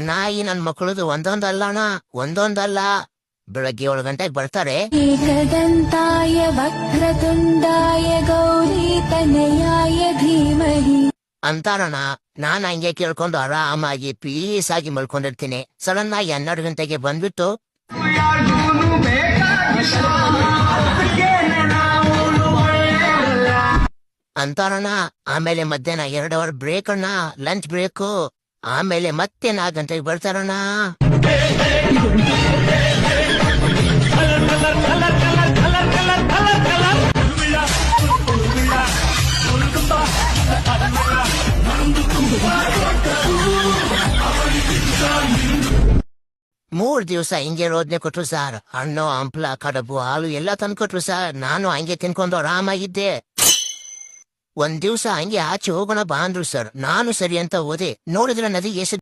ಅಣ್ಣ ಈ ನನ್ ಮಕ್ಕಳದು ಒಂದೊಂದಲ್ಲ ಅಣ್ಣ, ಒಂದೊಂದಲ್ಲ. ಬೆಳಗ್ಗೆ 7 ಗಂಟೆಗೆ ಬರ್ತಾರೆ. ಏಕದಂತಾಯ ವಕ್ರತುಂಡಾಯ ಗೌರೀತನಯಾಯ ಧೀಮಹಿ ಅಂತಾರಣ. ನಾನ್ ಹಂಗೆ ಕೇಳ್ಕೊಂಡು ಆರಾಮಾಗಿ ಪೀಸ್ ಆಗಿ ಮಲ್ಕೊಂಡಿರ್ತೀನಿ. ಸಡನ್ ಆಗಿ 12 ಗಂಟೆಗೆ ಬಂದ್ಬಿಟ್ಟು ಅಂತಾರಣ. ಆಮೇಲೆ ಮಧ್ಯಾಹ್ನ 2 ಅವರ್ ಬ್ರೇಕ್ ಅಣ್ಣ, ಲಂಚ್ ಬ್ರೇಕು. ಆಮೇಲೆ ಮತ್ತೆ 4 ಗಂಟೆಗೆ ಬರ್ತಾರಣ್ಣ. ಮೂರ್ ದಿವಸ ಹಿಂಗೆ ರೋದನೆ ಕೊಟ್ರು ಸರ್. ಹಣ್ಣು ಹಂಪ್ಲ ಕಡಬು ಹಾಲು ಎಲ್ಲ ತಂದ್ಕೊಟ್ರು ಸರ್. ನಾನು ಹಂಗೆ ತಿನ್ಕೊಂಡು ಆರಾಮಾಗಿದ್ದೆ. ಒಂದ್ ದಿವ್ಸ ಹಂಗೆ ಆಚೆ ಹೋಗೋಣ ಬಾ ಅಂದ್ರು ಸರ್. ನಾನು ಸರಿ ಅಂತ ಹೋದೆ. ನೋಡಿದ್ರೆ ನದಿ ಎಷ್ಟು